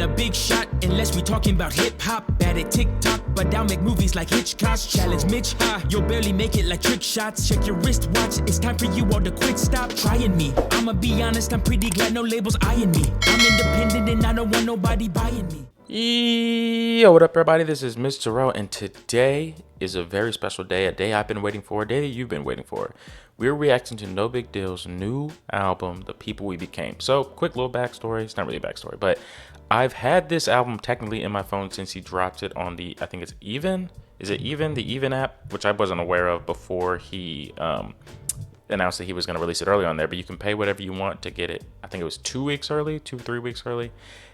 a big shot, unless we talking about hip-hop. Bad at TikTok, but I'll make movies like Hitchcock. Challenge Mitch, you'll barely make it like trick shots. Check your wristwatch, it's time for you all to quit, stop trying me. I'ma be honest, I'm pretty glad no labels eyeing me. I'm independent and I don't want nobody buying me. Yo, what up everybody, this is Mr. Rowe, and today is a very special day, a day I've been waiting for, a day that you've been waiting for. We're reacting to nobigdyl's new album, The People We Became. So, quick little backstory, it's not really a backstory, but I've had this album technically in my phone since he dropped it on the, I think it's Even? Is it Even? The Even app, which I wasn't aware of before he announced that he was going to release it early on there, but you can pay whatever you want to get it. I think it was 2 weeks early, 3 weeks early.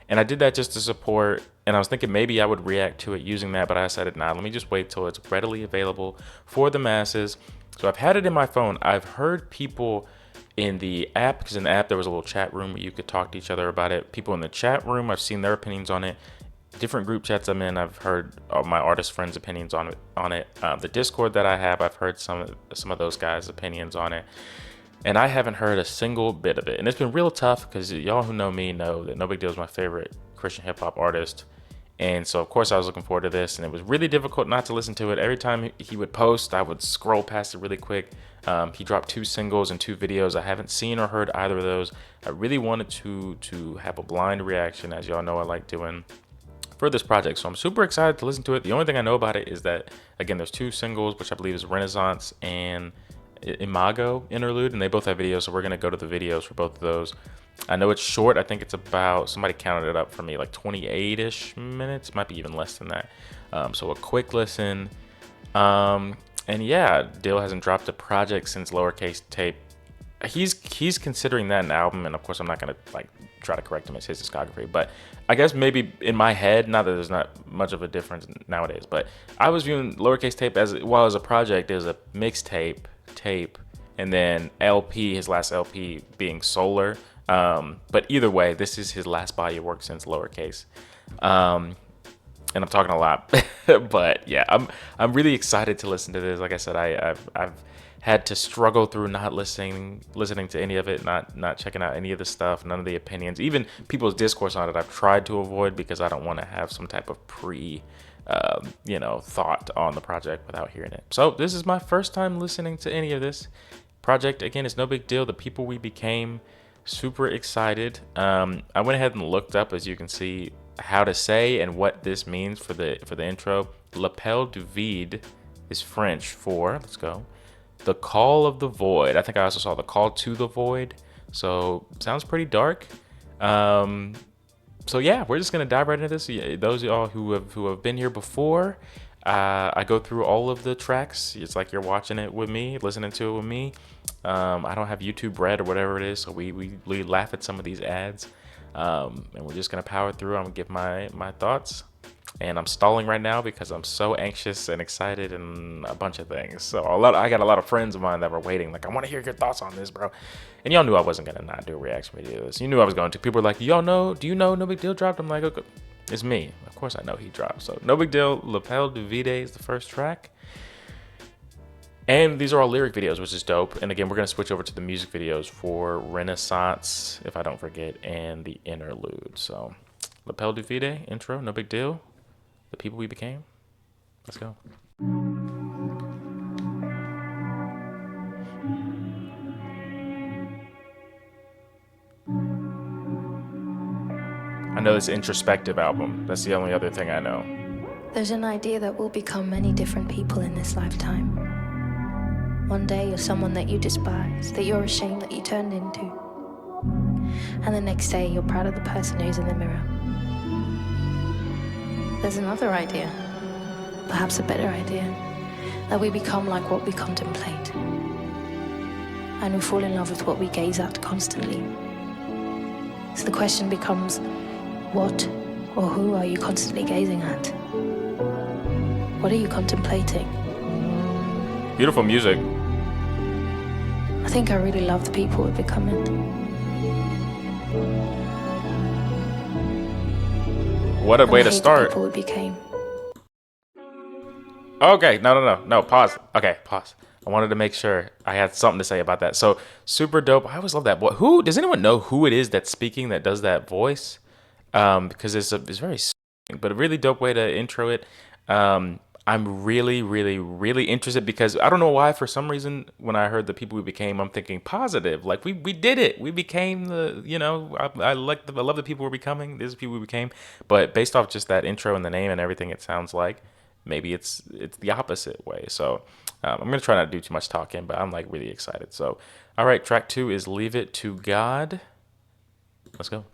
And I did that just to support, and I was thinking maybe I would react to it using that, but I decided, nah, let me just wait till it's readily available for the masses. So I've had it in my phone. I've heard people in the app, because in the app there was a little chat room where you could talk to each other about it. People in the chat room, I've seen their opinions on it. Different group chats I'm in, I've heard my artist friends' opinions on it. The Discord that I have, I've heard some of those guys' opinions on it. And I haven't heard a single bit of it. And it's been real tough because y'all who know me know that nobigdyl is my favorite Christian hip hop artist. And so, of course, I was looking forward to this. And it was really difficult not to listen to it. Every time he would post, I would scroll past it really quick. He dropped 2 singles and 2 videos. I haven't seen or heard either of those. I really wanted to have a blind reaction, as y'all know I like doing, for this project. So I'm super excited to listen to it. The only thing I know about it is that, again, there's 2 singles, which I believe is Renaissance and Imago interlude, and they both have videos, so we're gonna go to the videos for both of those. I know it's short. I think it's about, somebody counted it up for me, like 28-ish minutes, might be even less than that. So a quick listen. And yeah, Dill hasn't dropped a project since Lowercase Tape. He's considering that an album, and of course I'm not gonna like try to correct him as his discography, but I guess maybe in my head, not that there's not much of a difference nowadays, but I was viewing Lowercase Tape as, well, as a project, as a mixtape, tape, and then LP, his last LP being Solar. But either way, this is his last body of work since Lowercase. And I'm talking a lot, but yeah, I'm really excited to listen to this. Like I said, I've had to struggle through not listening to any of it, not checking out any of the stuff, none of the opinions, even people's discourse on it. I've tried to avoid because I don't want to have some type of thought on the project without hearing it. So this is my first time listening to any of this project. Again, it's nobigdyl, The People We Became. Super excited. I went ahead and looked up, as you can see, how to say and what this means for the intro. L'appel du vide is French for, let's go, the call of the void. I think I also saw the call to the void. So sounds pretty dark. So yeah, we're just gonna dive right into this. Those of y'all who have been here before, I go through all of the tracks. It's like you're watching it with me, listening to it with me. I don't have YouTube Red or whatever it is, so we laugh at some of these ads, and we're just gonna power through. I'm gonna give my thoughts, and I'm stalling right now because I'm so anxious and excited and a bunch of things. So I got a lot of friends of mine that were waiting, like, I want to hear your thoughts on this, bro. And y'all knew I wasn't gonna not do a reaction video to this. You knew I was going to. People were like, do you know nobigdyl dropped? I'm like, okay, it's me. Of course I know he dropped. So nobigdyl, L'appel du vide is the first track. And these are all lyric videos, which is dope. And again, we're gonna switch over to the music videos for Renaissance, if I don't forget, and the interlude. So L'appel du vide, intro, nobigdyl, The People We Became. Let's go. I know this introspective album. That's the only other thing I know. There's an idea that we'll become many different people in this lifetime. One day you're someone that you despise, that you're ashamed that you turned into. And the next day you're proud of the person who's in the mirror. There's another idea, perhaps a better idea, that we become like what we contemplate. And we fall in love with what we gaze at constantly. So the question becomes, what or who are you constantly gazing at? What are you contemplating? Beautiful music. I think I really love the people we're becoming. What a way to start. The people we became. Okay, no, pause. Okay, pause. I wanted to make sure I had something to say about that. So super dope. I always love that boy. Does anyone know who it is that's speaking, that does that voice? because it's very, but a really dope way to intro it. I'm really, really, really interested because I don't know why. For some reason, when I heard the people we became, I'm thinking positive. Like we did it. We became the, I love the people we're becoming. This is people we became. But based off just that intro and the name and everything, it sounds like maybe it's the opposite way. So I'm gonna try not to do too much talking, but I'm like really excited. So all right, track 2 is Leave It to God. Let's go.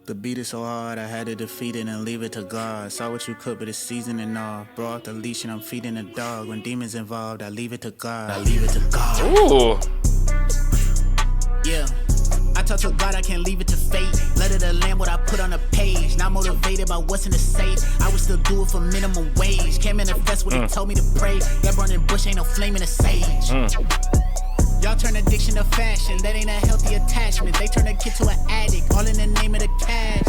The beat is so hard, I had to defeat it and leave it to God. Saw what you could, but it's seasoning off. Brought the leash and I'm feeding the dog. When demons involved, I leave it to God. I leave it to God. Ooh. Yeah. I talk to God, I can't leave it to fate. Let it a lamb what I put on a page. Not motivated by what's in the safe. I would still do it for minimum wage. Can't manifest what he told me to pray. That burning bush ain't no flame in the sage. Y'all turn addiction to fashion, that ain't a healthy attachment. They turn a kid to an addict, all in the name of the cash.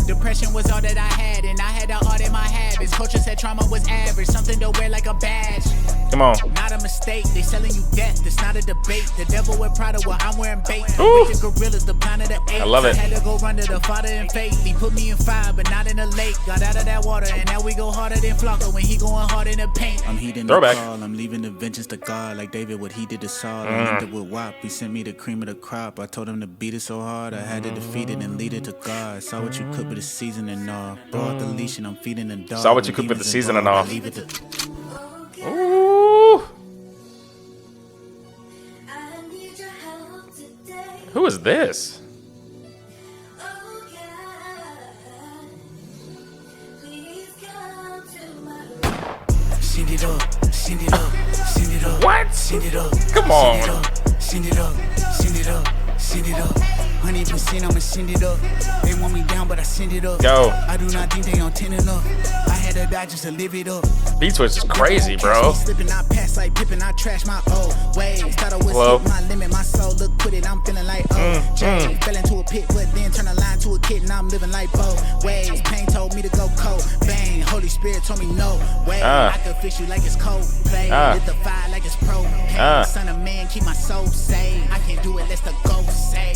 Depression was all that I had, and I had to audit my habits. Culture said trauma was average, something to wear like a badge. Come on. Not a mistake, they selling you death, it's not a debate. The devil with Prada, well, I'm wearing bait. The gorillas, the planet of the apes. I love it. I had to go run to the Father in faith. He put me in fire, but not in the lake. Got out of that water, and now we go harder than Flocka when he going hard in the paint. I'm heeding the call, I'm leaving the vengeance to God. Like David, what he did to Saul. I linked it with WAP, he sent me the cream of the crop. I told him to beat it so hard, I had to defeat it and lead it to God. Saw what you could, but it's seasoning off. Brought the leash and I'm feeding the dog. Saw what you could, but the seasoning off. Ooh. Who is this? Send it up, send it up, send it up. What? Send it up. Come on. Send it up, send it up, send it up. 100% I'ma send it up. They want me down, but I send it up. Go. I do not think they on 10 enough. I had to die just to live it up. Beat Switch is crazy, bro. Slipping, I pass like pippin', I trash my old ways. Thought I was hitting my limit, my soul look put it. I'm feeling like Jay. Fell into a pit, but then turned a line to a kid, and I'm living like both ways. Pain told me to go cold. Bang, Holy Spirit told me no way. I could fix you like it's cold. Play, lit the fire like it's pro. Son of man, keep my soul safe. I can't do it, let's the ghost say.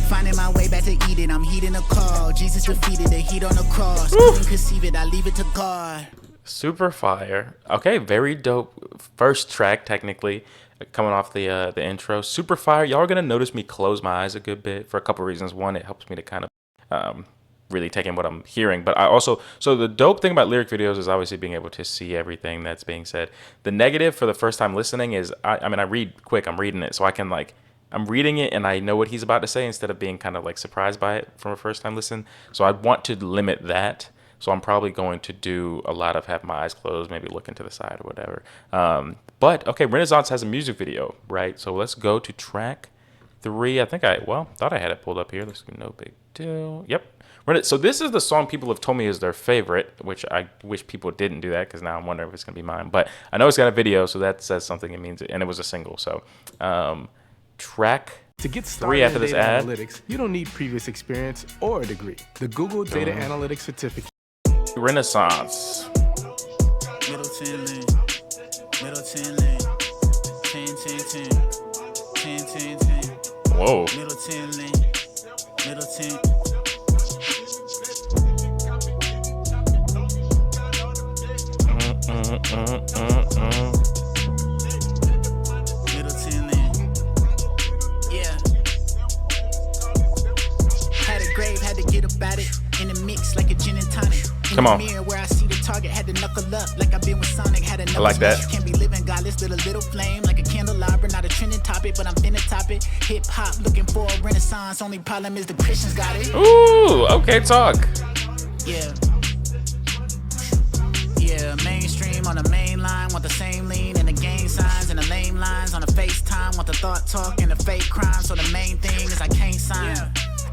Finding my way back to Eden, I'm heeding a call. Jesus defeated the heat on the cross. Couldn't conceive it, I leave it to God. Super fire. Okay, very dope first track technically, coming off the intro. Super fire. Y'all are gonna notice me close my eyes a good bit for a couple reasons. One, it helps me to kind of really take in what I'm hearing. But I also, so the dope thing about lyric videos is obviously being able to see everything that's being said. The negative for the first time listening is, I mean, I read quick, I'm reading it, so I can like, I'm reading it and I know what he's about to say instead of being kind of like surprised by it from a first time listen. So I want to limit that. So I'm probably going to do a lot of have my eyes closed, maybe looking to the side or whatever. But okay, Renaissance has a music video, right? So let's go to track 3. I think thought I had it pulled up here. Let's do No Big Deal. Yep. So this is the song people have told me is their favorite, which I wish people didn't do that because now I'm wondering if it's going to be mine. But I know it's got a video, so that says something. It means it, and it was a single. So track to get 3 started after in this data ad. analytics, you don't need previous experience or a degree. The Google Data Analytics Certificate. Renaissance. Middleton Lane, Middleton Lane, 10, 10, 10, 10, 10, 10. Whoa. Middleton Lane, Middleton. Middleton Lane, yeah. Had a grave, had to get about it. In the mix like a gin and tonic. Come on. Mirror where I see the target, had to knuckle up like I've been with Sonic. Had a I like that. You can't be living godless, little flame like a candelabra. Not a trending topic, but I'm finna top it. Hip hop looking for a renaissance. Only problem is the Christians got it. Ooh, okay, talk. Yeah. Yeah, mainstream on the main line. Want the same lean and the gain signs and the lame lines on the FaceTime. Want the thought talk and the fake crime. So the main thing is I can't sign.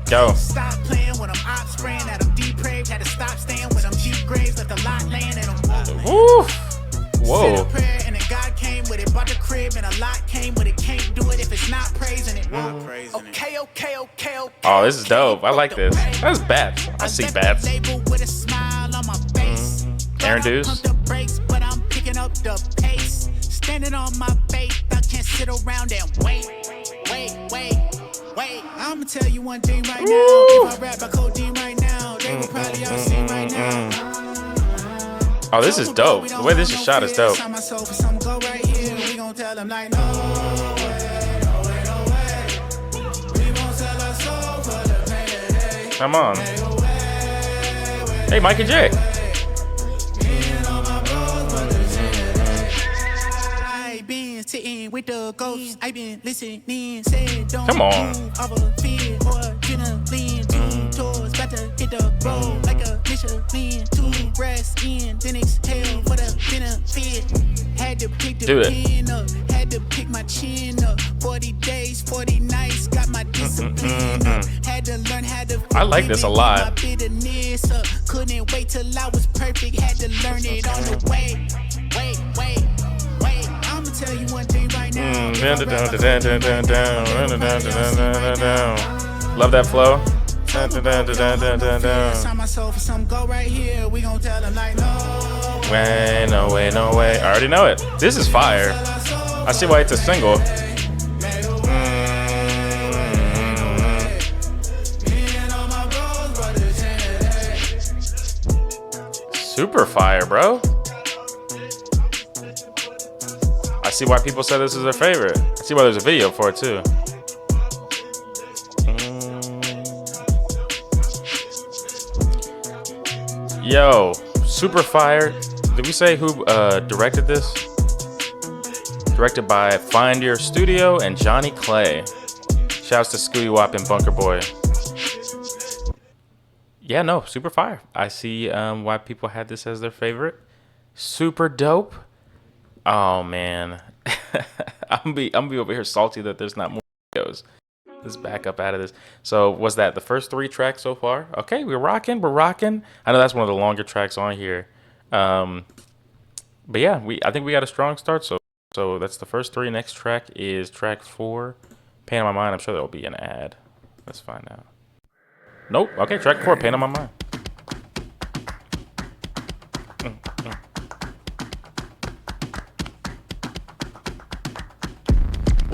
Go. Stop playing when I'm ops spraying at them depraved. Had to stop staying with them deep graves. Let the lot laying in them. Woo. Whoa. Said a prayer and then God came with it. Bought the crib and a lot came with it. Can't do it if it's not praising it. Okay. Oh, this is dope. I like this. That's Bats. I see Bats. Label with a smile on my face. Aaron Dews. Pump the brakes, but I'm picking up the pace. Standing on my faith, I can't sit around and wait. I'ma tell you one thing right now. If I rap about codeine right now, they will probably all see right now. Oh, this is dope. The way this is shot is dope. Come on. Hey, Mikey J. Sitting with the ghosts, I've been listening. Said don't come on. Fear or adrenaline. 2 tours, about to hit the road like a Michelin. 2 breaths in, then exhale for the benefit. Had to pick the pin up, had to pick my chin up. 40 days, 40 nights, got my discipline up. Had to learn how to. I like this a lot. My bitterness up. Couldn't wait till I was perfect, had to learn it on the way. Wait. I'ma tell you one thing right now. Love that flow. No way. I already know it. This is fire. I see why it's a single. Super fire, bro. I see why people said this is their favorite. I see why there's a video for it too. Yo, super fire. Did we say who directed this? Directed by Find Your Studio and Johnny Clay. Shouts to Scooty Wop and Bunker Boy. Yeah, no, super fire. I see why people had this as their favorite. Super dope. Oh man, I'm be over here salty that there's not more videos. Let's back up out of this. So was that the first 3 tracks so far? Okay, we're rocking. I know that's one of the longer tracks on here. But yeah, I think we got a strong start. So that's the first 3. Next track is track 4, Pain on My Mind. I'm sure there'll be an ad. Let's find out. Nope. Okay, track 4, Pain on My Mind.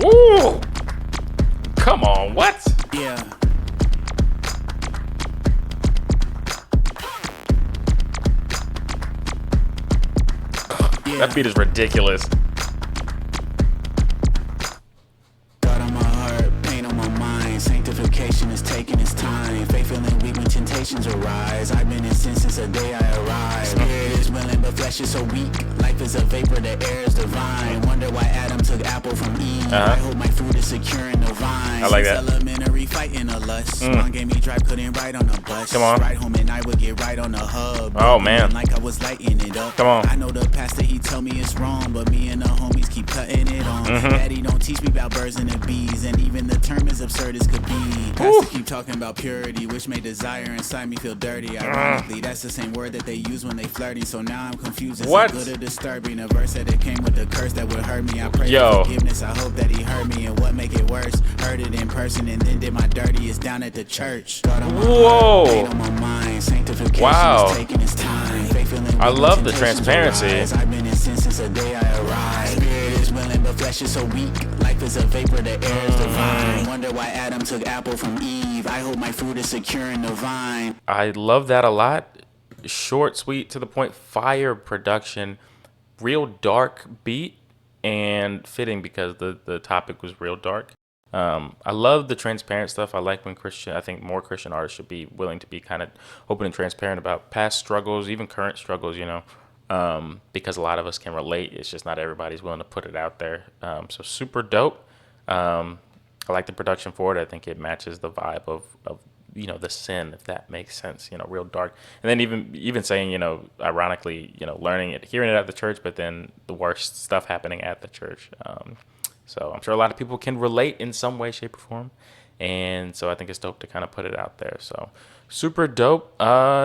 Ooh! Come on, what? Yeah. That beat is ridiculous. God on my heart, pain on my mind. Sanctification is taking its time. Faith feeling weak when temptations arise. I've been in sin since the day I arrived. Spirit is willing, but flesh is so weak. Life is a vapor, the air is divine. Wonder why Adam took apple from Eve. I hope my food is secure in the vine. I like that. Elementary fighting a lust. Mom gave me drive, couldn't ride on a bus. Come on. Ride home and I would get right on the hub. Oh man. Like I was lighting it up. Come on. I know the pastor, he told me it's wrong, but me and the homies keep cutting it on. Daddy don't teach me about birds and the bees, and even the term is absurd as could be. Pastor keep talking about purity, which may desire inside me feel dirty. Ironically, that's the same word that they use when they flirting. So now I'm confused. Is it good or disturbing? A verse that it came with a curse that would hurt me. I pray for forgiveness. I hope that he heard me, and what make it worse? Heard it in person and then did my dirtiest down at the church. Whoa! Wow! I love the transparency. I've been in sin since the day I arrived. Spirit is willing, but flesh is so weak. Life is a vapor, the air is divine. Wonder why Adam took apple from Eve. I hope my fruit is secure in the vine. I love that a lot. Short, sweet, to the point, fire production, real dark beat, and fitting because the topic was real dark. I love the transparent stuff. I like when I think more Christian artists should be willing to be kind of open and transparent about past struggles, even current struggles, because a lot of us can relate. It's just not everybody's willing to put it out there. So super dope. I like the production for it. I think it matches the vibe of the sin, if that makes sense, real dark. And then even saying, ironically, learning it, hearing it at the church, but then the worst stuff happening at the church. So I'm sure a lot of people can relate in some way, shape, or form. And so I think it's dope to kind of put it out there. So super dope.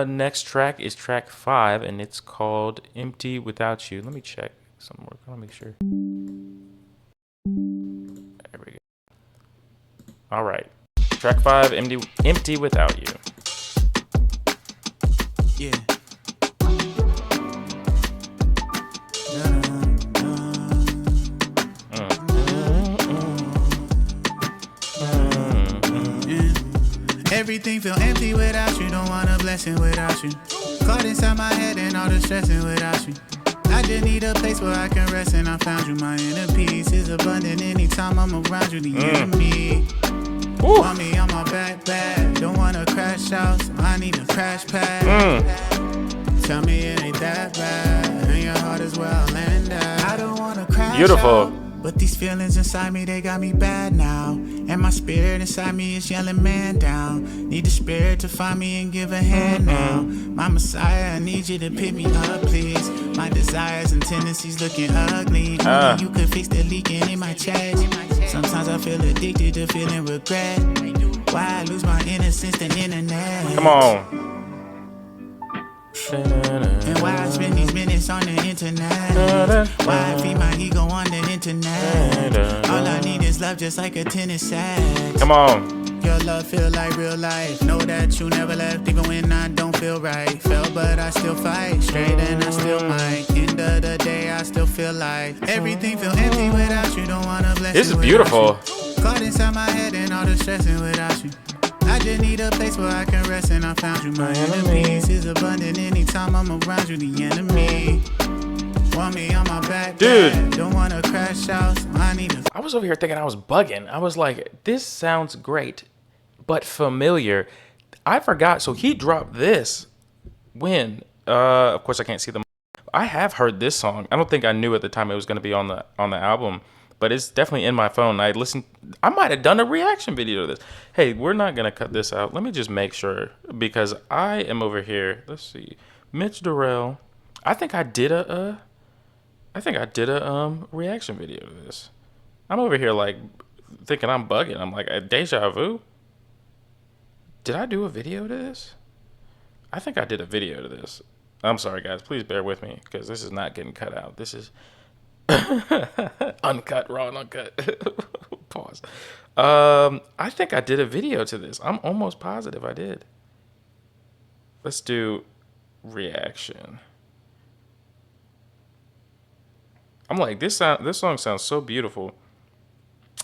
Next track is track 5, and it's called Empty Without You. Let me check some more. I want to make sure. There we go. All right. Track 5, Empty Without You. Yeah. Everything feel empty without you. Don't want a blessing without you. Caught inside my head and all the stressing without you. I just need a place where I can rest and I found you. My inner peace is abundant anytime I'm around you. The enemy want me on my back. Don't wanna crash out, so I need a crash pad. Tell me it ain't that bad. And your heart is where I'll land at. I don't wanna crash Beautiful. out. But these feelings inside me, they got me bad now. And my spirit inside me is yelling man down. Need the spirit to find me and give a hand now. My Messiah, I need you to pick me up, please. My desires and tendencies looking ugly. Only you could fix the leaking in my chest. Sometimes I feel addicted to feeling regret. Why I lose my innocence to the internet? Come on. And why I spend these minutes on the internet? Why I feed my ego on the internet? All I need is love just like a tennis set. Come on. Your love feel like real life. Know that you never left even when I don't feel right. Fell but I still fight. Straight and I still might. End of the day I still feel like everything feel empty without you. Don't wanna bless This you is beautiful. Caught inside my head and all the stressing without you. I just need a place where I can rest and I found you. My inner peace is abundant anytime I'm around you. The enemy want me on my back. Dude. Don't wanna crash out, so I need a... I was over here thinking I was bugging. I was like, this sounds great, but familiar. I forgot. So he dropped this when, of course I can't see them. I have heard this song. I don't think I knew at the time it was going to be on the album, but it's definitely in my phone. I might have done a reaction video to this. Hey, we're not going to cut this out. Let me just make sure, because I am over here. Let's see. Mitch Durrell. I think I did a reaction video to this. I'm over here like thinking I'm bugging. I'm like, a deja vu? Did I do a video to this? I think I did a video to this. I'm sorry, guys. Please bear with me because this is not getting cut out. This is uncut, raw and uncut. Pause. I think I did a video to this. I'm almost positive I did. Let's do reaction. I'm like, this song sounds so beautiful.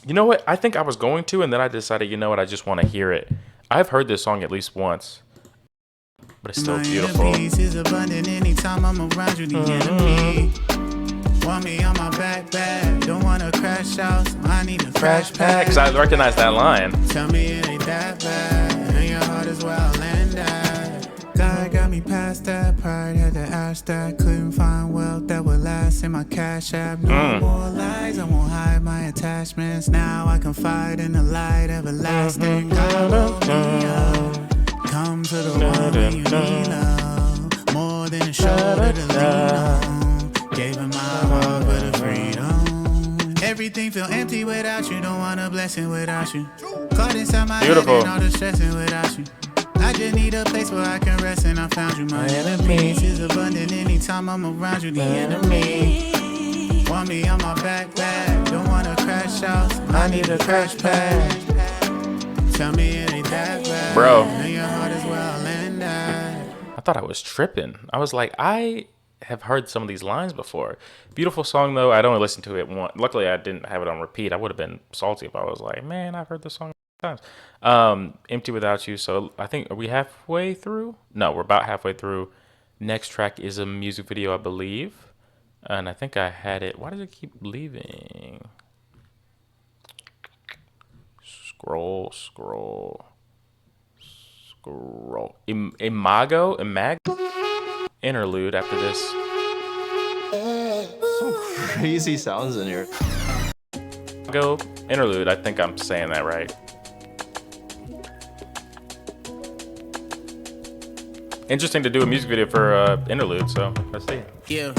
You know what? I think I was going to, and then I decided, you know what? I just want to hear it. I've heard this song at least once, but it's still beautiful. Peace is abundant anytime I'm around you. The enemy want me on my back. Don't wanna crash out, so I need a crash pad. Because I recognize that line. Tell me it ain't that bad, and your heart is where I'll land at. God got me past that, pride had to ask that. Couldn't find wealth that would last in my cash app. No more lies, I won't hide my attachments. Now I can fight in the light everlasting. God woke me up. Come to the one when you need love. More than a shoulder to lean on. Gave him my heart for the freedom. Everything feel empty without you. Don't want a blessing without you. Caught inside my head and all the stressing without you. I just need a place where I can rest and I found you. My inner peace is abundant anytime I'm around you. The enemy want me on my back. Don't wanna crash out, so I need a crash pad. Tell me it ain't that bad. Bro. And your heart is where I'll end at. I thought I was tripping. I was like, I have heard some of these lines before. Beautiful song, though. I'd only listened to it once. Luckily, I didn't have it on repeat. I would have been salty if I was like, man, I've heard this song times. Empty Without You. So I think, are we halfway through? No, we're about halfway through. Next track is a music video, I believe. And I think I had it. Why does it keep leaving? Scroll. Imago. Interlude after this. Some crazy sounds in here. Go interlude. I think I'm saying that right. Interesting to do a music video for interlude. So let's see. Yeah.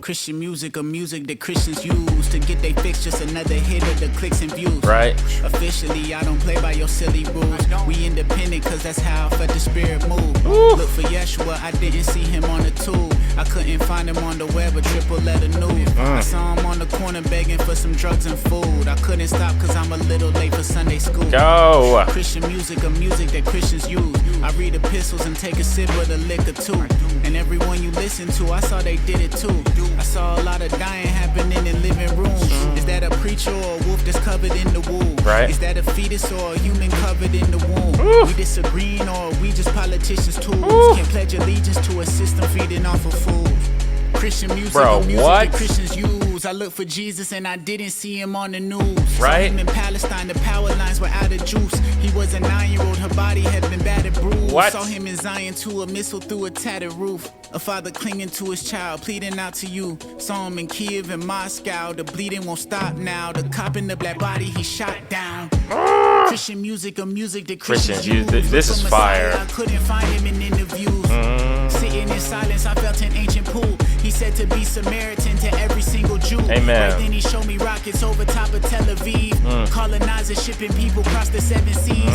Christian music, or music that Christians use to get they fix, just another hit of the clicks and views. Right. Officially, I don't play by your silly rules. We independent, cause that's how I felt the spirit move. Look for Yeshua, I didn't see him on the tube. I couldn't find him on the web, a triple letter news. I saw him on the corner begging for some drugs and food. I couldn't stop cause I'm a little late for Sunday school. Go. Christian music, or music that Christians use. I read epistles and take a sip of the liquor too. And everyone you listen to, I saw they did it too. I saw a lot of dying happening in living rooms. Is that a preacher or a wolf that's covered in the wool? Right. Is that a fetus or a human covered in the womb? We disagreeing or we just politicians' tools? Can't pledge allegiance to a system feeding off of fools. Christian music, Bro, or music what? that Christians use. I looked for Jesus and I didn't see him on the news. Right. Saw him in Palestine, the power lines were out of juice. He was a 9-year-old, her body had been battered, bruised. What? Saw him in Zion to a missile through a tattered roof. A father clinging to his child, pleading out to you. Saw him in Kiev and Moscow. The bleeding won't stop now. The cop in the black body he shot down. Christian music, a music that Christians use. This is fire. I couldn't find him in interviews. Sitting in silence, I felt an ancient pool. He said to be Samaritan to every single Jew. Amen. Right then he showed me rockets over top of Tel Aviv. Colonizers shipping people across the 7 seas.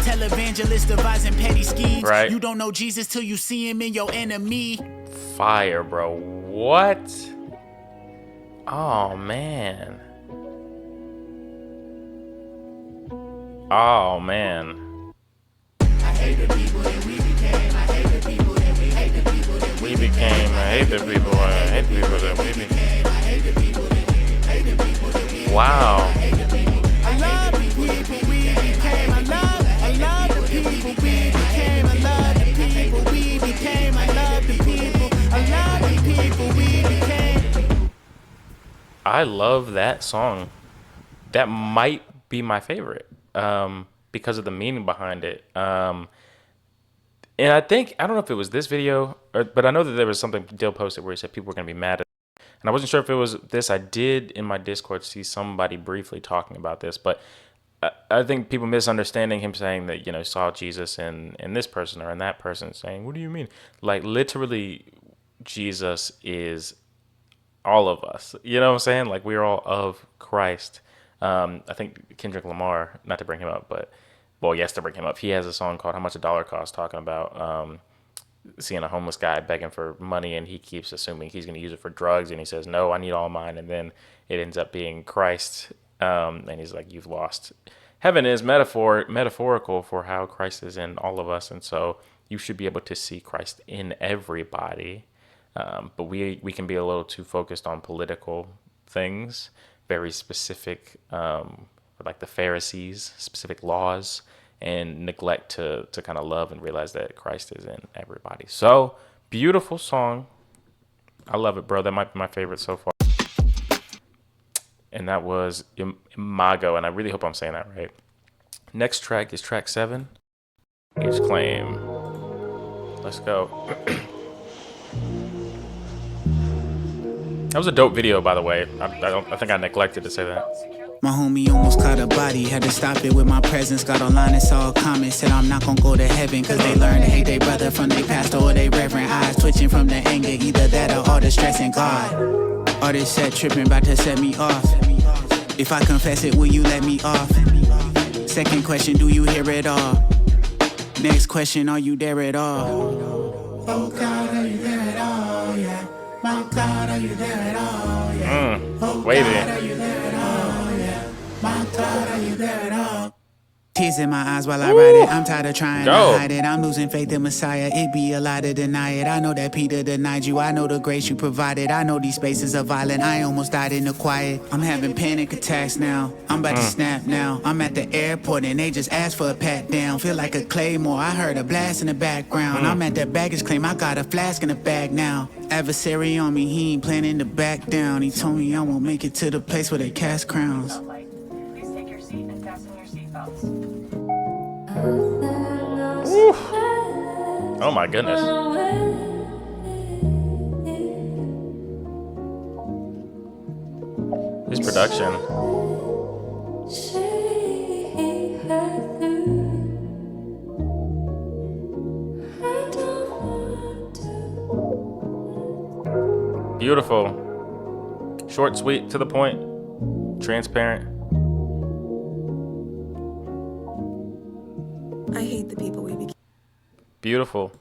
Televangelists devising petty schemes. Right. You don't know Jesus till you see him in your enemy. Fire, bro. What? Oh, man. Oh, man. I hate the people that we became. I hate the people that we hate the people that We became. I hate the people. I hate the people that we became. I hate the people that we hate the people that we Wow. I love the people we became. I love the people we became. I love the people we became. I love the people. I love the people we became. I love that song. That might be my favorite because of the meaning behind it. And I think, I don't know if it was this video, but I know that there was something Dill posted where he said people were going to be mad at it. And I wasn't sure if it was this. I did in my Discord see somebody briefly talking about this, but I think people misunderstanding him saying that, you know, saw Jesus in this person or in that person, saying, what do you mean? Like, literally, Jesus is all of us. You know what I'm saying? Like, we're all of Christ. I think Kendrick Lamar, not to bring him up, but, well, yes, to bring him up, he has a song called How Much a Dollar Costs, talking about seeing a homeless guy begging for money, and he keeps assuming he's going to use it for drugs, and he says, no, I need all mine, and then it ends up being Christ, and he's like, you've lost. Heaven is metaphorical for how Christ is in all of us, and so you should be able to see Christ in everybody, but we can be a little too focused on political things, very specific, like the Pharisees, specific laws, and neglect to kind of love and realize that Christ is in everybody. So, beautiful song. I love it, bro. That might be my favorite so far. And that was Imago, and I really hope I'm saying that right. Next track is track 7, Age Claim. Let's go. That was a dope video, by the way. I think I neglected to say that. My homie almost caught a body, had to stop it with my presence. Got online and saw a comment, said I'm not gonna go to heaven, cause they learned to hate their brother from their pastor or their reverend. Eyes twitching from the anger, either that or all the stress in God. All this set tripping, about to set me off. If I confess it, will you let me off? Second question, do you hear it all? Next question, are you there at all? Oh God, are you there at all? Yeah. My God, are you there at all? Yeah. Oh Wait God, a are you there at all? Yeah. My God, are you there at all? Tears in my eyes while I write it. I'm tired of trying to hide it. I'm losing faith in Messiah. It be a lie to deny it. I know that Peter denied you. I know the grace you provided. I know these spaces are violent. I almost died in the quiet. I'm having panic attacks now. I'm about to snap now. I'm at the airport and they just asked for a pat down. Feel like a claymore. I heard a blast in the background. I'm at that baggage claim. I got a flask in the bag now. Adversary on me. He ain't planning to back down. He told me I won't make it to the place where they cast crowns. Please take your seat and fasten your seatbelts. Woo. Oh my goodness. His production. Beautiful. Short, sweet, to the point. Transparent. I hate the people we became. Beautiful.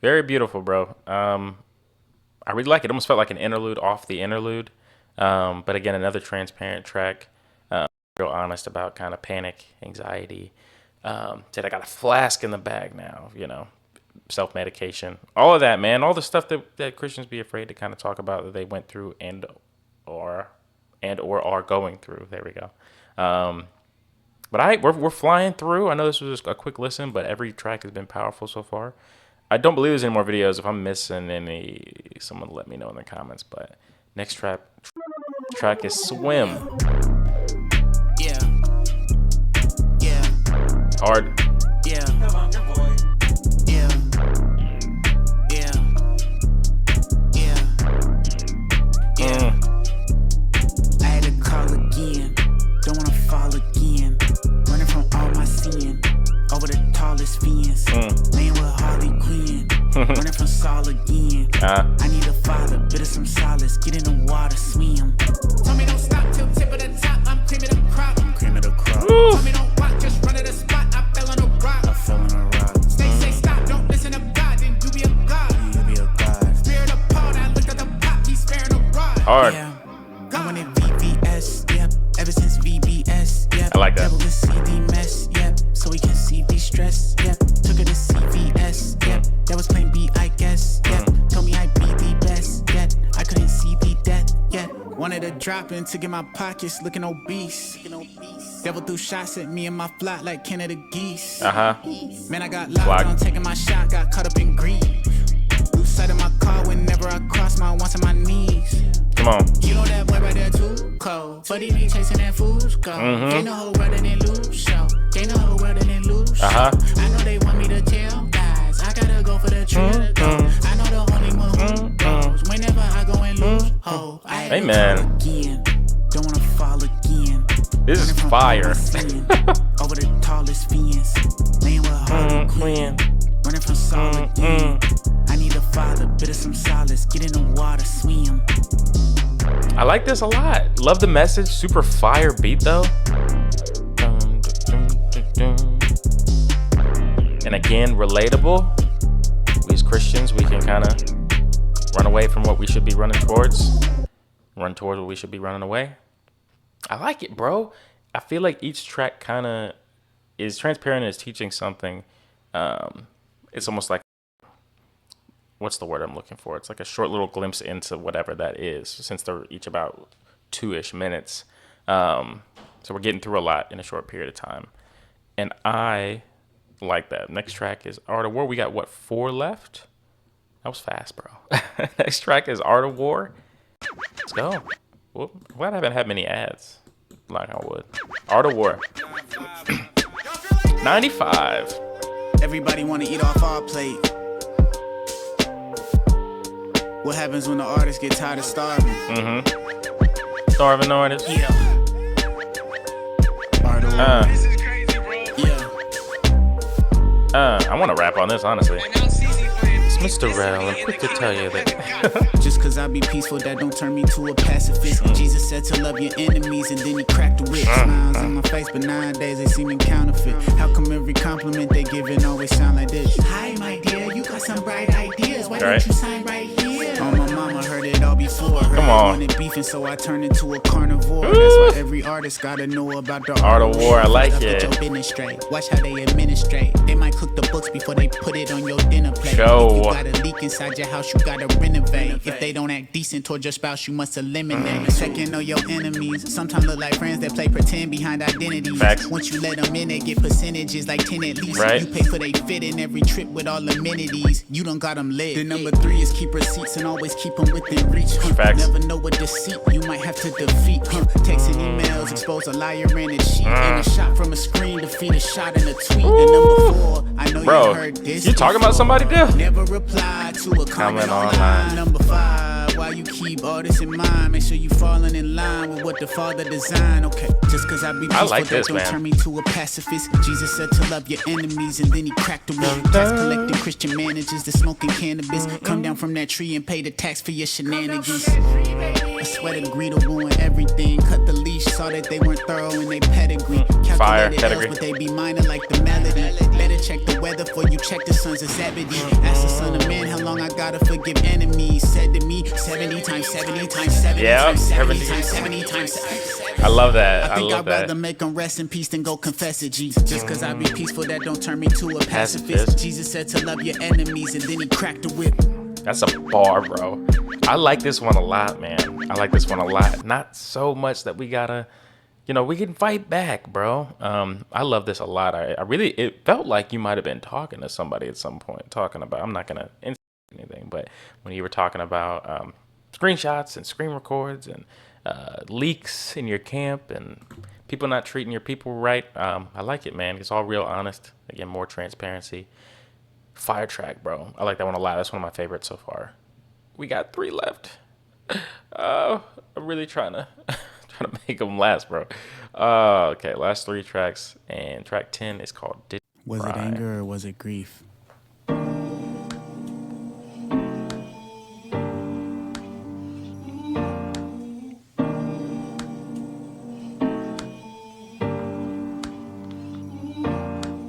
Very beautiful, bro. I really like it. It almost felt like an interlude off the interlude. But again, another transparent track. Real honest about kind of panic, anxiety. Said I got a flask in the bag now, you know, self-medication. All of that, man. All the stuff that Christians be afraid to kind of talk about that they went through and or are going through. There we go. But we're flying through. I know this was just a quick listen, but every track has been powerful so far. I don't believe there's any more videos. If I'm missing any, someone let me know in the comments. But next track is Swim. Yeah. Yeah. Hard. Yeah. Yeah. Yeah. Yeah. Yeah. I had to call again. Don't wanna fall again. Running from all my sin. Over the tallest fence. Laying with Harley Quinn. Running from Saul again. I need a father, bit of some solace. Get in the water, swim. Tell me don't stop till tip of the top. I'm cream of the crop. I'm cream of the crop. Tell me don't walk, just run to the spot. I fell on a rock. I fell on a rock. Say stop, don't listen to God. Then you be a god. You be a god. Spirit appalled, I looked at the pop. He's sparing a rod. Hard. Yeah. I wanted VBS, yep. Ever since VBS, yep. I like that. Devil can see the mess, yep. So we can see the stress, yep. Took her to CVS, yep. That was plan B, I guess, yep. Told me I'd be the best, yet. I couldn't see the death, yet. Wanted to drop in to get my pockets looking obese. Devil threw shots at me and my flat like Canada geese. Man, I got locked on taking my shot, got caught up in greed. Lose sight of my car whenever I cross my wants on my knees. Come on. You know that boy right there too cold, but he be chasing that fool's go. Gain the whole world and then lose show. Gain the whole world and then lose show. I know they want me to tell guys. I gotta go for the trigger go. I know the only one who goes. Whenever I go and lose, ho. Amen. Again. Don't wanna fall again. This is fire. Over the tallest fence. Laying with Harley Quinn. Running from Saul again. I need a father, bit of some solace. Get in the water, swim. I like this a lot. Love the message. Super fire beat though. And again, relatable. We as Christians, we can kind of run away from what we should be running towards. Run towards what we should be running away. I like it, bro. I feel like each track kind of is transparent and is teaching something. It's almost like, what's the word I'm looking for? It's like a short little glimpse into whatever that is, since they're each about 2-ish minutes. So we're getting through a lot in a short period of time. And I like that. Next track is Art of War. We got, what, 4 left? That was fast, bro. Next track is Art of War. Let's go. Well, I'm glad I haven't had many ads. Like I would. Art of War. 95. Everybody wanna eat off our plate. What happens when the artists get tired of starving? Starving artists. Yeah. Art of War. This is crazy, bro. Yeah. I want to rap on this, honestly. It's Mr. Rel, I'm quick to tell you that. Just cause I be peaceful, that don't turn me to a pacifist. Jesus said to love your enemies, and then he cracked the whip. Smiles on my face, but nowadays they seem counterfeit. How come every compliment they giving always sound like this? Hi, my dear, you got some bright ideas. Why don't you sign right here? Oh, my mama heard it all before. Come on. Wanted beefing, so I turned into a carnivore. That's why every artist gotta know about the Art of War. I like it. Get your business straight. Watch how they administrate. They might cook the books before they put it on your dinner plate. Show. If you got a leak inside your house, you gotta renovate. If they don't act decent toward your spouse, you must eliminate. Second, know your enemies. Sometimes look like friends that play pretend behind identities. Facts. Once you let them in, they get percentages like 10 at least. Right. You pay for they fit in every trip with all amenities. You don't got them lit. The number 3 is keep receipts and always keep them within reach. Facts. Never know what deceit you might have to defeat. Texting emails expose a liar and a cheat. And a shot from a screen defeat a shot in a tweet. And number 4, I know Bro, you heard this. you talking about somebody, dude? Never reply to a comment online. Number 5, while you keep all this in mind, make sure you falling in line with what the Father designed. Okay, just cause I be peaceful, like that this, don't man. turn me to a pacifist. Jesus said to love your enemies, and then he cracked the whip. Tax collecting Christian managers that smoking cannabis. Come down from that tree and pay the tax for your shenanigans. I swear the greed will ruin everything. Cut the leash, saw that they weren't thorough in their pedigree. Fire Calculated pedigree. L's, but they be minor like the melody. Let it check the weather for you check the sons of Zebedee. Ask the son of man how long I gotta forgive enemies. Said to me 70 times 70 times 70 Yeah, times 70 70 times 70 times 70. I love that. I think love I'd rather that. make them rest in peace than go confess it, Jesus. Just cause I be peaceful, that don't turn me to a pacifist. Jesus said to love your enemies, and then he cracked the whip. That's a bar, bro. I like this one a lot, man. I like this one a lot. Not so much that we gotta you know, we can fight back, bro. I love this a lot. I really, it felt like you might have been talking to somebody at some point, talking about, I'm not going to insert anything, but when you were talking about screenshots and screen records and leaks in your camp and people not treating your people right, I like it, man. It's all real honest. Again, more transparency. Fire track, bro. I like that one a lot. That's one of my favorites so far. We got 3 left. I'm really trying to make them last, bro. Okay, last 3 tracks, and track 10 is called Did Was Cry. it anger or was it grief?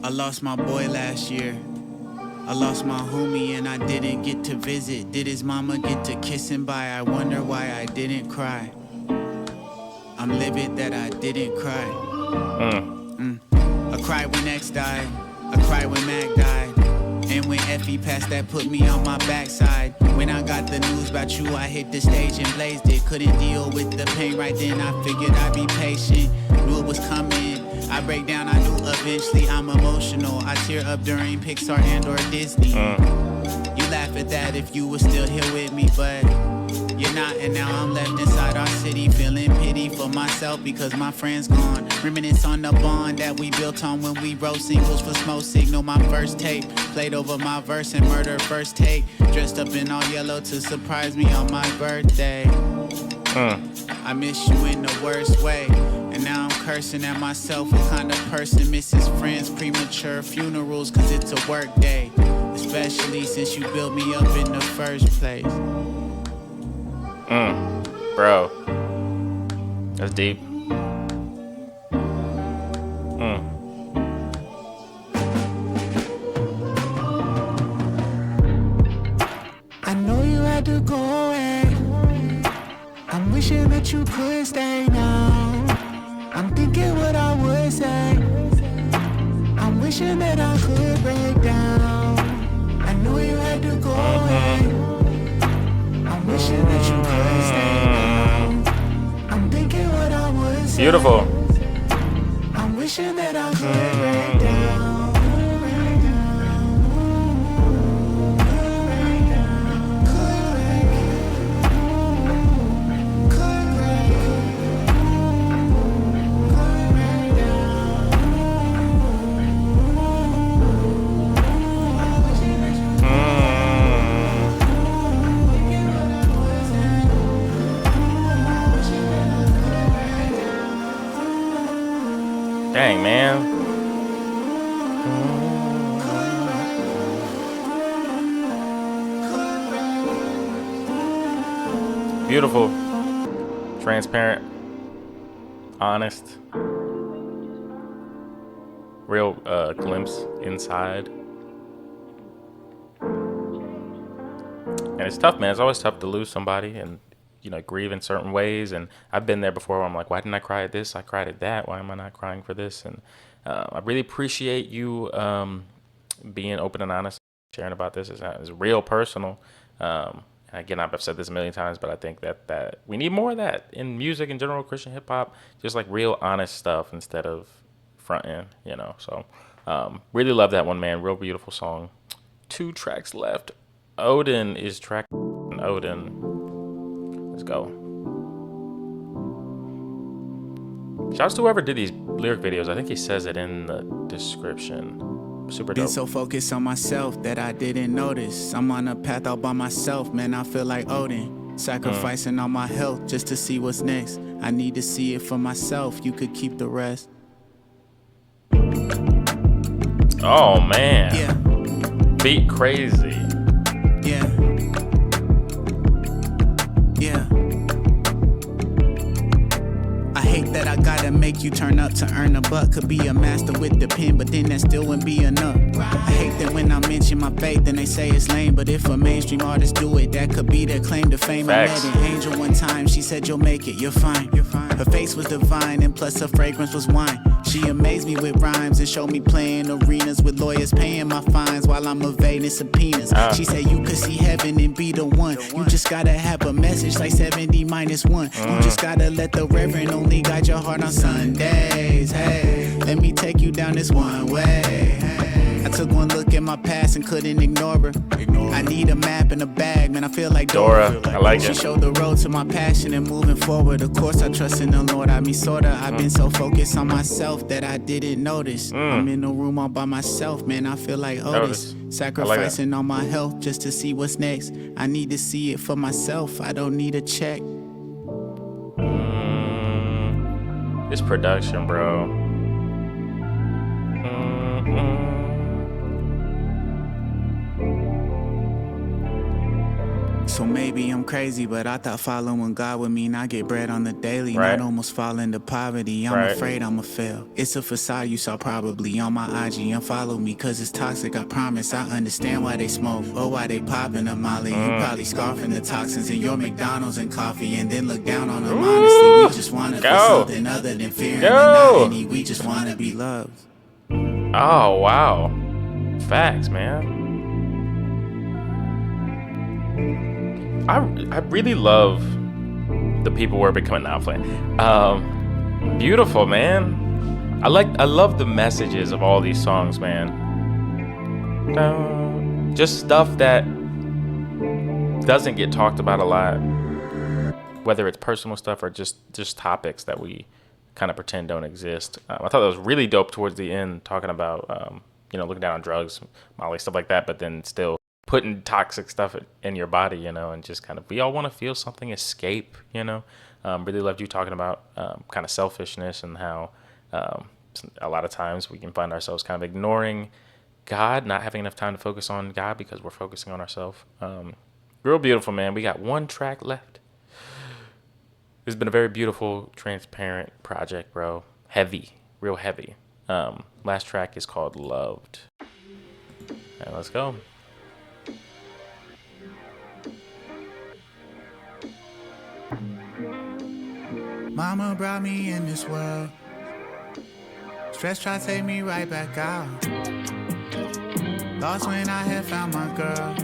I lost my boy last year. I lost my homie and I didn't get to visit. Did his mama get to kiss him by? I wonder why I didn't cry. I'm livid that I didn't cry. I cried when X died. I cried when Mac died. And when Effie passed, that put me on my backside. When I got the news about you, I hit the stage and blazed it. Couldn't deal with the pain right then. I figured I'd be patient. Knew it was coming. I break down, I knew eventually I'm emotional. I tear up during Pixar and or Disney. You laugh at that if you were still here with me, but you're not, and now I'm left inside our city feeling pity for myself because my friend's gone. Reminisce on the bond that we built on when we wrote singles for Smoke Signal. My first tape played over my verse and Murder first take. Dressed up in all yellow to surprise me on my birthday. I miss you in the worst way. And now I'm cursing at myself. What kind of person misses friends, premature funerals? Cause it's a work day. Especially since you built me up in the first place. Bro. That's deep. I know you had to go away. I'm wishing that you could stay now. I'm thinking what I would say. I'm wishing that I could break down. I know you had to go away. I'm wishing that you could stay now. I'm thinking what I would say. Beautiful. I'm wishing that I could break down. Dang, man. Beautiful. Transparent. Honest. Real glimpse inside. And it's tough, man. It's always tough to lose somebody and, you know, grieve in certain ways. And I've been there before where I'm like, why didn't I cry at this? I cried at that. Why am I not crying for this? And I really appreciate you being open and honest, sharing about this. It's real personal. Again, I've said this a million times, but I think that we need more of that in music in general, Christian hip hop, just like real honest stuff instead of front end, you know. So really love that one, man. Real beautiful song. 2 tracks left. Odin is track Odin. Let's go. Shouts to whoever did these lyric videos. I think he says it in the description. Super dope. Been so focused on myself that I didn't notice. I'm on a path all by myself, man. I feel like Odin. Sacrificing all my health just to see what's next. I need to see it for myself. You could keep the rest. Oh man. Yeah. Beat crazy. Yeah. Yeah. I hate that I gotta make you turn up to earn a buck. Could be a master with the pen, but then that still wouldn't be enough. I hate that when I mention my faith, then they say it's lame. But if a mainstream artist do it, that could be their claim to fame. Facts. I met an angel one time, she said you'll make it, you're fine. Her face was divine, and plus her fragrance was wine. She amazed me with rhymes and showed me playing arenas with lawyers paying my fines while I'm evading subpoenas. She said you could see heaven and be the one. You just gotta have a message like 70 minus 1. You just gotta let the reverend only guide your heart on Sundays. Hey, let me take you down this one way. I took one look at my past and couldn't ignore her. I need a map and a bag, man, I feel like Dora. I like She it. showed the road to my passion and moving forward. Of course I trust in the Lord, I mean sorta. I've been so focused on myself that I didn't notice. I'm in the room all by myself, man, I feel like Otis. Sacrificing all my health just to see what's next. I need to see it for myself, I don't need a check. This production, bro. So maybe I'm crazy, but I thought following God would mean I get bread on the daily, Right. not almost fall into poverty. I'm Right. afraid I'ma fail. It's a facade you saw probably on my IG. Unfollow me cause it's toxic, I promise. I understand why they smoke or why they popping a molly. You probably scarfing the toxins in your McDonald's and coffee and then look down on them. Honestly, we just wanna feel something other than fear and monotony. We just wanna be loved. Oh, wow. Facts, man. I really love the people we're becoming now playing. Beautiful, man. I love the messages of all these songs, man. Just stuff that doesn't get talked about a lot, whether it's personal stuff or just topics that we kind of pretend don't exist. I thought that was really dope towards the end, talking about looking down on drugs, Molly, stuff like that, but then still putting toxic stuff in your body, and just kind of, we all want to feel something, escape, really loved you talking about kind of selfishness and how a lot of times we can find ourselves kind of ignoring God, not having enough time to focus on God because we're focusing on ourselves. Real beautiful, man. We got one track left. It's been a very beautiful, transparent project, bro. Heavy, real heavy. Last track is called Loved. And let's go. Mama brought me in this world. Stress tried to take me right back out. Lost when I had found my girl.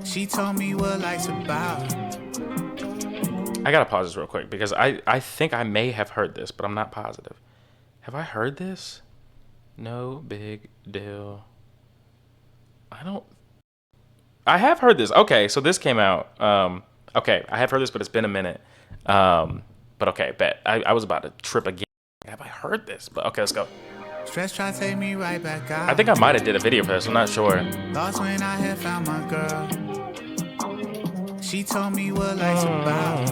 She told me what life's about. I gotta pause this real quick because I think I may have heard this, but I'm not positive. Have I heard this? No big deal. I have heard this. Okay, so this came out. Okay, I have heard this, but it's been a minute. But okay, bet. I was about to trip again. Have I heard this? But okay, let's go. Stress tried to take me right back out. I think I might have did a video for this. I'm not sure. Lost when I had found my girl. She told me what life's about.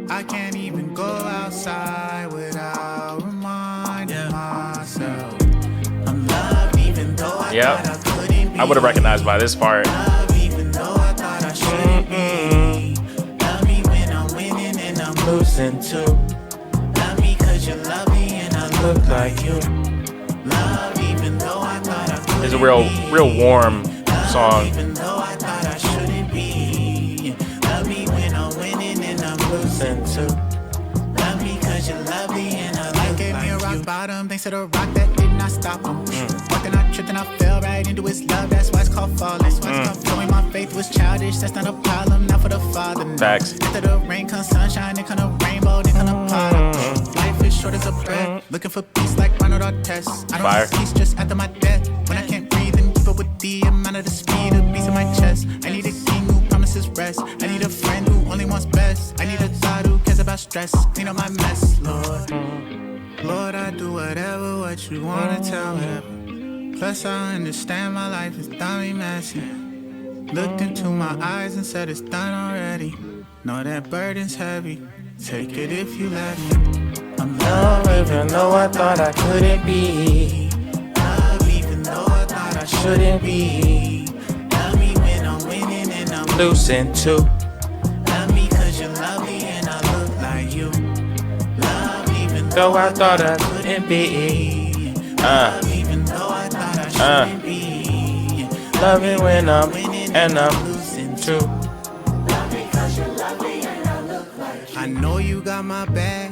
I can't even go outside without reminding myself I'm loved even though I thought I couldn't be. I would have recognized by this part. Love even though I thought I shouldn't be. Love me when I'm winning and I'm losing too. Love me cause you love me and I look like you. Love even though I thought I couldn't. It's a real warm song. Even though I thought I shouldn't be. Love me when I'm winning and I'm losing too. Love me cause you love me and I look gave like me a rock bottom thanks to the rock that did not stop him. Walking I tripped and I fell right into his love. That's why it's called falling. Showing my faith was childish. That's not a problem. Not for the father. No. Facts. After the rain comes sunshine. Then come a rainbow. Then come a pot. Life is short as a breath. Looking for peace like Ronald Artest. I don't need peace just after my death. When I can't breathe and keep up with the amount of the speed of beats in my chest. I need a king who promises rest. I need a friend who only wants best. I need a God who cares about stress. Clean up my mess, Lord. Lord, I do whatever, what you wanna tell me. Plus I understand my life is dummy messy. Looked into my eyes and said it's done already. Know that burden's heavy. Take it if you let me. I'm loved even though I thought I couldn't be. Love even though I thought I shouldn't be. Love me when I'm winning and I'm losing too. Love me cause you love me and I look like you. Love even though I thought I couldn't be. Love even though I thought I shouldn't be. Love me when I'm winning and I'm losing too. Love me cause you love me and I look like you. I know you got my back.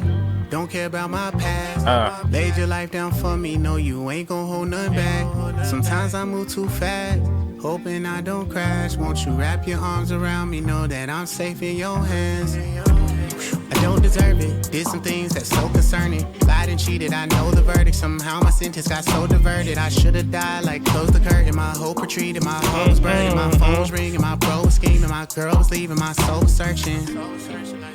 Don't care about my past. Laid your life down for me, no, you ain't gon' hold nothing back. Sometimes I move too fast, hoping I don't crash. Won't you wrap your arms around me, know that I'm safe in your hands. I don't deserve it, did some things that's so concerning. Lied and cheated, I know the verdict. Somehow my sentence got so diverted. I should've died, like close the curtain. My hope retreated, my heart was burning. My phone was ringing, my bro was scheming. My girl was leaving, my soul was searching.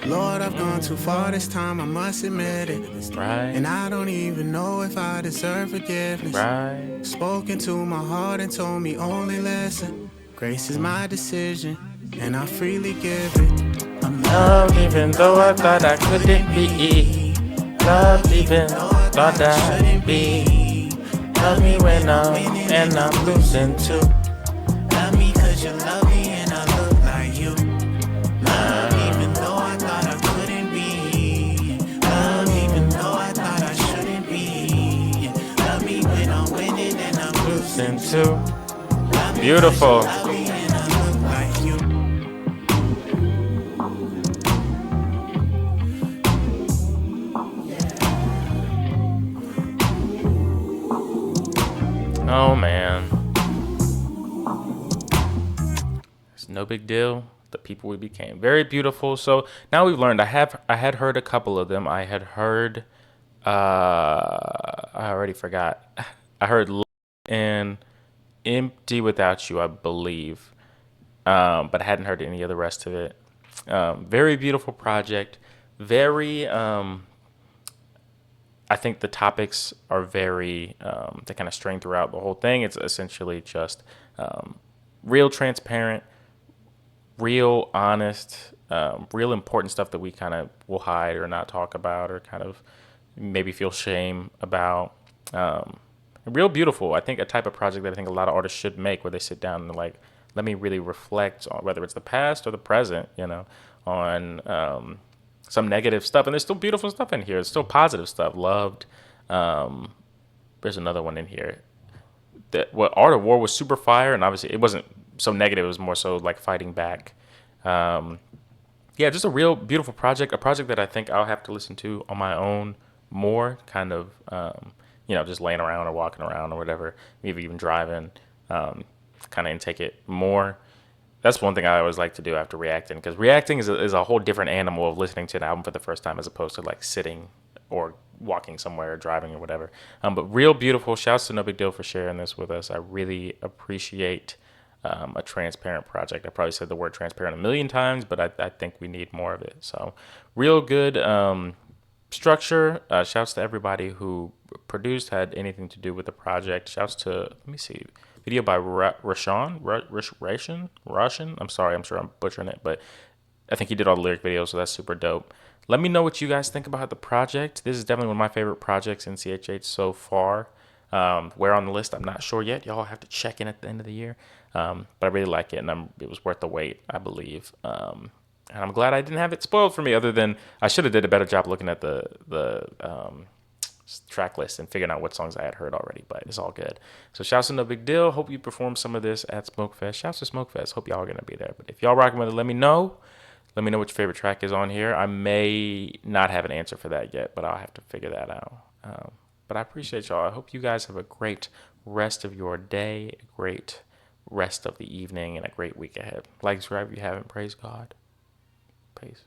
Lord, I've gone too far this time, I must admit it. Right. And I don't even know if I deserve forgiveness. Right. Spoken to my heart and told me only listen. Grace is my decision, and I freely give it. I'm Loved even though I thought I couldn't be. Loved even thought I shouldn't be. Love me when I'm and I'm losing too. Love me cause you love me and I look like you. Love even though I thought I couldn't be. Love even though I thought I shouldn't be. Love me when I'm winning and I'm losing Losing too. Beautiful. Love me and I look like you. Oh man. It's no big deal. The people we became. Very beautiful. So now we've learned. I had heard a couple of them. I had heard I already forgot. I heard Love and Empty Without You, I believe. But I hadn't heard any of the rest of it. Very beautiful project. Very I think the topics are very, they kind of string throughout the whole thing. It's essentially just real transparent, real honest, real important stuff that we kind of will hide or not talk about or kind of maybe feel shame about. Real beautiful. I think a type of project that I think a lot of artists should make where they sit down and like, let me really reflect on whether it's the past or the present, on some negative stuff, and there's still beautiful stuff in here. There's still positive stuff. Loved. There's another one in here. Art of War was super fire, and obviously it wasn't so negative. It was more so like fighting back. Yeah, just a real beautiful project. A project that I think I'll have to listen to on my own more. Kind of, just laying around or walking around or whatever. Maybe even driving. Kind of intake it more. That's one thing I always like to do after reacting, because reacting is a whole different animal of listening to an album for the first time as opposed to like sitting or walking somewhere or driving or whatever. But real beautiful. Shouts to No Big Deal for sharing this with us. I really appreciate a transparent project. I probably said the word transparent a million times, but I think we need more of it. So real good structure. Shouts to everybody who produced, had anything to do with the project. Shouts to, let me see. Video by Russian. I'm sorry, I'm sure I'm butchering it, but I think he did all the lyric videos, so that's super dope. Let me know what you guys think about the project. This is definitely one of my favorite projects in CHH so far. Where on the list, I'm not sure yet. Y'all have to check in at the end of the year. But I really like it, and it was worth the wait, I believe. And I'm glad I didn't have it spoiled for me, other than I should have did a better job looking at the track list and figuring out what songs I had heard already, but it's all good. So shouts to No Big Deal. Hope you perform some of this at Smokefest. Shouts to Smokefest. Hope y'all are gonna be there. But if y'all rocking with it, let me know. Let me know what your favorite track is on here. I may not have an answer for that yet, but I'll have to figure that out. But I appreciate y'all. I hope you guys have a great rest of your day, a great rest of the evening, and a great week ahead. Like, subscribe if you haven't. Praise God. Peace.